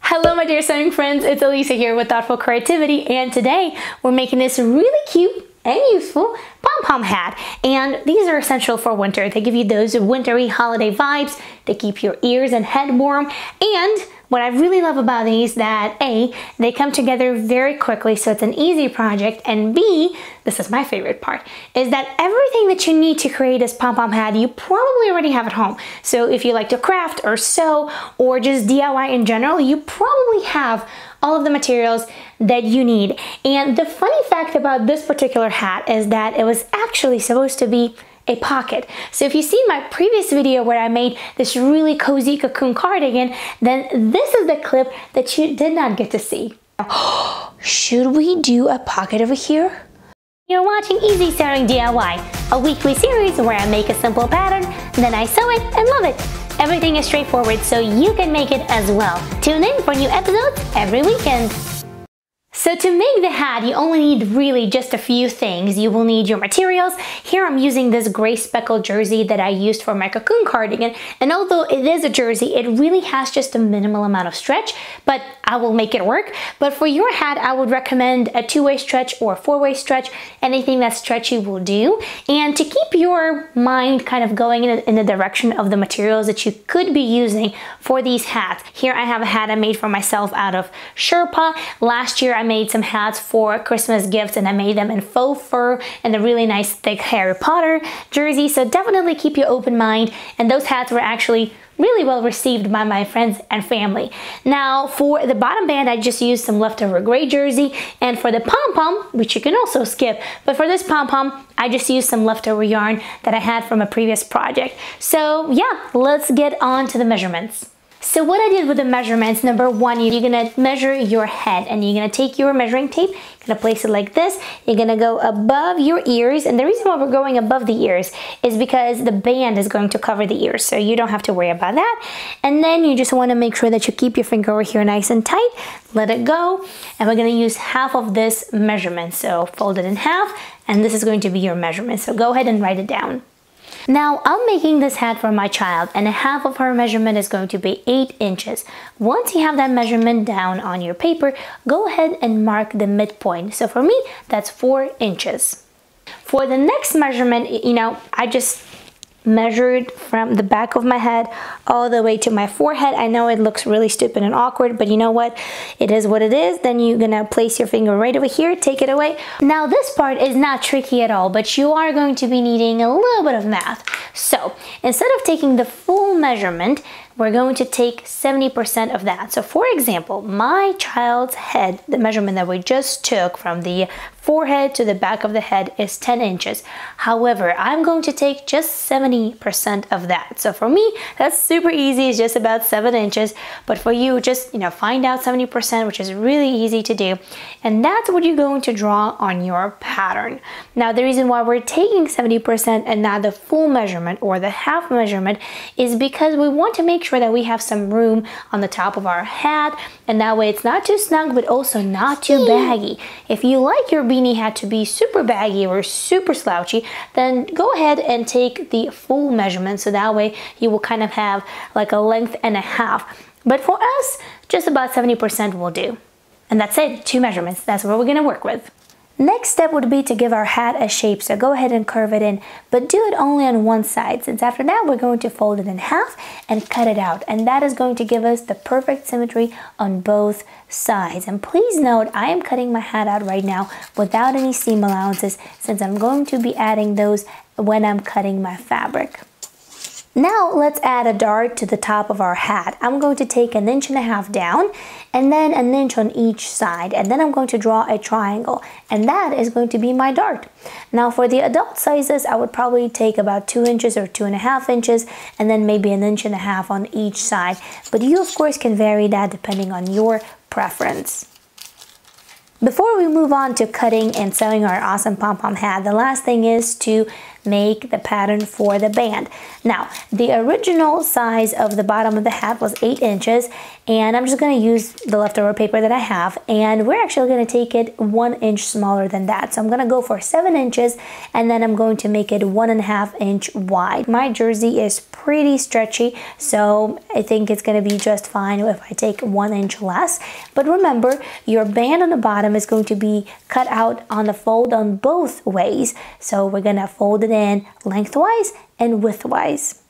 Hello my dear sewing friends, it's Elisa here with Thoughtful Creativity, and today we're making this really cute and useful pom-pom hat. And these are essential for winter. They give you those wintry holiday vibes. They keep your ears and head warm. And what I really love about these that A, they come together very quickly, so it's an easy project, and B, this is my favorite part, is that everything that you need to create this pom-pom hat, you probably already have at home. So if you like to craft or sew or just DIY in general, you probably have all of the materials that you need. And the funny fact about this particular hat is that it was actually supposed to be a pocket. So if you see my previous video where I made this really cozy cocoon cardigan, then this is the clip that you did not get to see. Should we do a pocket over here? You're watching Easy Sewing DIY, a weekly series where I make a simple pattern, then I sew it and love it. Everything is straightforward, so you can make it as well. Tune in for new episodes every weekend. So to make the hat, you only need really just a few things. You will need your materials. Here I'm using this gray speckled jersey that I used for my cocoon cardigan. And although it is a jersey, it really has just a minimal amount of stretch, but I will make it work. But for your hat, I would recommend a two-way stretch or a four-way stretch. Anything that's stretchy will do. And to keep your mind kind of going in the direction of the materials that you could be using for these hats. Here I have a hat I made for myself out of Sherpa. Last year I made some hats for Christmas gifts, and I made them in faux fur and a really nice thick Harry Potter jersey. So definitely keep your open mind, and those hats were actually really well received by my friends and family. Now for the bottom band, I just used some leftover gray jersey, and for the pom-pom, which you can also skip, but for this pom-pom, I just used some leftover yarn that I had from a previous project. So yeah, let's get on to the measurements. So what I did with the measurements, number one, you're gonna measure your head, and you're gonna take your measuring tape, you're gonna place it like this, you're gonna go above your ears, and the reason why we're going above the ears is because the band is going to cover the ears, so you don't have to worry about that. And then you just wanna make sure that you keep your finger over here nice and tight, let it go, and we're gonna use half of this measurement. So fold it in half, and this is going to be your measurement, so go ahead and write it down. Now I'm making this hat for my child, and half of her measurement is going to be 8 inches. Once you have that measurement down on your paper, go ahead and mark the midpoint. So for me, that's 4 inches. For the next measurement, I just measured from the back of my head all the way to my forehead. I know it looks really stupid and awkward, but you know what? It is what it is. Then you're gonna place your finger right over here, take it away. Now this part is not tricky at all, but you are going to be needing a little bit of math. So instead of taking the full measurement, we're going to take 70% of that. So for example, my child's head, the measurement that we just took from the forehead to the back of the head is 10 inches. However, I'm going to take just 70% of that. So for me, that's super easy. It's just about 7 inches. But for you, just find out 70%, which is really easy to do. And that's what you're going to draw on your pattern. Now, the reason why we're taking 70% and not the full measurement or the half measurement is because we want to make sure that we have some room on the top of our hat, and that way it's not too snug but also not too baggy. If you like your beanie hat to be super baggy or super slouchy, then go ahead and take the full measurement, so that way you will kind of have like a length and a half. But for us, just about 70% will do. And that's it, 2 measurements. That's what we're gonna work with. Next step would be to give our hat a shape, so go ahead and curve it in, but do it only on one side, since after that we're going to fold it in half and cut it out, and that is going to give us the perfect symmetry on both sides. And please note, I am cutting my hat out right now without any seam allowances, since I'm going to be adding those when I'm cutting my fabric. Now let's add a dart to the top of our hat. I'm going to take 1.5 inches down and then 1 inch on each side, and then I'm going to draw a triangle, and that is going to be my dart. Now for the adult sizes, I would probably take about 2 inches or 2.5 inches, and then maybe 1.5 inches on each side. But you of course can vary that depending on your preference. Before we move on to cutting and sewing our awesome pom-pom hat, the last thing is to make the pattern for the band. Now, the original size of the bottom of the hat was 8 inches, and I'm just going to use the leftover paper that I have, and we're actually going to take it 1 inch smaller than that. So I'm going to go for 7 inches, and then I'm going to make it 1.5 inch wide. My jersey is pretty stretchy, so I think it's going to be just fine if I take 1 inch less. But remember, your band on the bottom is going to be cut out on the fold on both ways. So we're going to fold it in lengthwise and widthwise.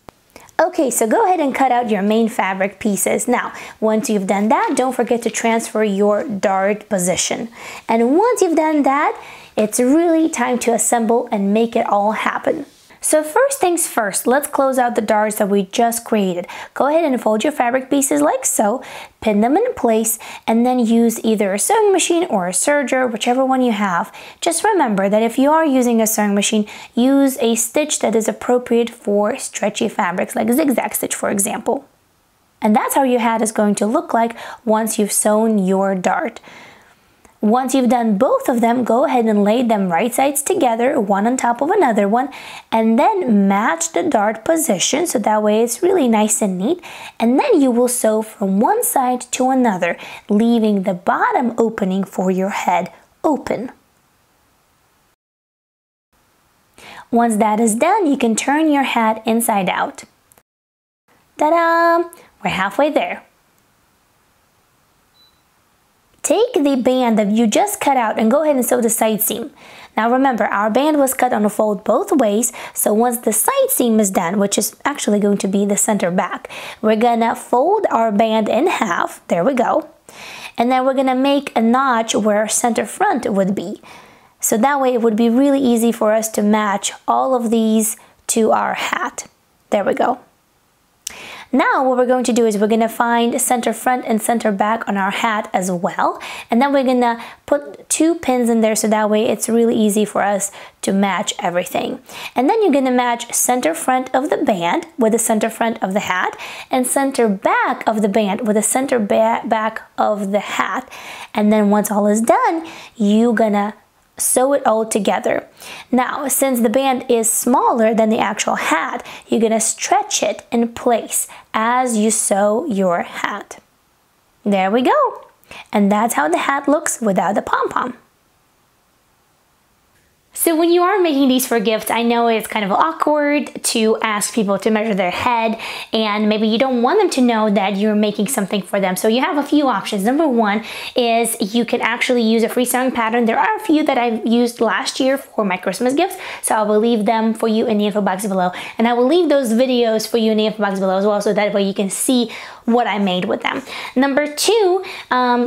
Okay, so go ahead and cut out your main fabric pieces. Now, once you've done that, don't forget to transfer your dart position. And once you've done that, it's really time to assemble and make it all happen. So first things first, let's close out the darts that we just created. Go ahead and fold your fabric pieces like so, pin them in place, and then use either a sewing machine or a serger, whichever one you have. Just remember that if you are using a sewing machine, use a stitch that is appropriate for stretchy fabrics, like zigzag stitch, for example. And that's how your hat is going to look like once you've sewn your dart. Once you've done both of them, go ahead and lay them right sides together, one on top of another one, and then match the dart position so that way it's really nice and neat. And then you will sew from one side to another, leaving the bottom opening for your head open. Once that is done, you can turn your hat inside out. Ta-da! We're halfway there. Take the band that you just cut out and go ahead and sew the side seam. Now remember, our band was cut on a fold both ways, so once the side seam is done, which is actually going to be the center back, we're gonna fold our band in half, there we go, and then we're gonna make a notch where our center front would be. So that way it would be really easy for us to match all of these to our hat. There we go. Now what we're going to do is we're going to find center front and center back on our hat as well, and then we're going to put 2 pins in there so that way it's really easy for us to match everything. And then you're going to match center front of the band with the center front of the hat, and center back of the band with the center back of the hat. And then once all is done, you're gonna sew it all together. Now, since the band is smaller than the actual hat, you're gonna stretch it in place as you sew your hat. There we go. And that's how the hat looks without the pom-pom. So when you are making these for gifts, I know it's kind of awkward to ask people to measure their head, and maybe you don't want them to know that you're making something for them. So you have a few options. Number one is you can actually use a freestyling pattern. There are a few that I used last year for my Christmas gifts, so I will leave them for you in the info box below. And I will leave those videos for you in the info box below as well, so that way you can see what I made with them. Number two,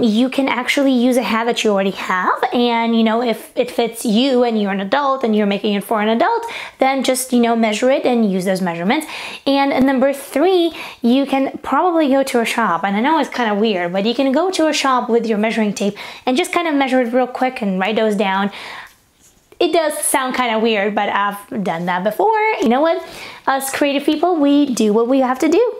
you can actually use a hat that you already have, and you know, if it fits you and you're an adult and you're making it for an adult, then just, you know, measure it and use those measurements. And number three, you can probably go to a shop, and I know it's kind of weird, but you can go to a shop with your measuring tape and just kind of measure it real quick and write those down. It does sound kind of weird, but I've done that before. You know what? Us creative people, we do what we have to do.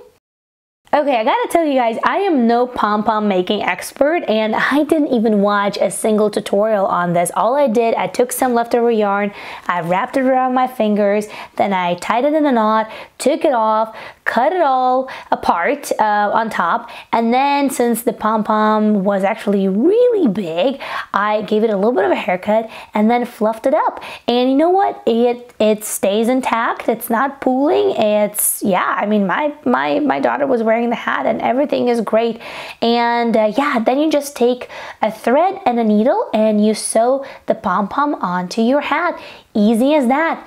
Okay, I gotta tell you guys, I am no pom-pom making expert, and I didn't even watch a single tutorial on this. All I did, I took some leftover yarn, I wrapped it around my fingers, then I tied it in a knot, took it off, cut it all apart on top, and then since the pom-pom was actually really big, I gave it a little bit of a haircut and then fluffed it up. And you know what? It stays intact. It's not pooling. It's, yeah, I mean, my daughter was wearing the hat and everything is great. And yeah, then you just take a thread and a needle and you sew the pom-pom onto your hat. Easy as that.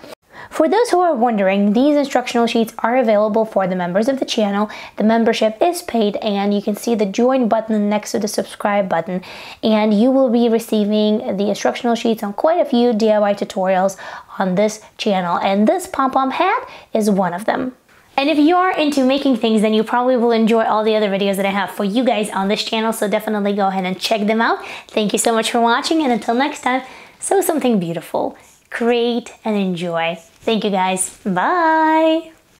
For those who are wondering, these instructional sheets are available for the members of the channel. The membership is paid, and you can see the join button next to the subscribe button, and you will be receiving the instructional sheets on quite a few DIY tutorials on this channel, and this pom-pom hat is one of them. And if you are into making things, then you probably will enjoy all the other videos that I have for you guys on this channel, so definitely go ahead and check them out. Thank you so much for watching, and until next time, sew something beautiful, create and enjoy. Thank you guys. Bye.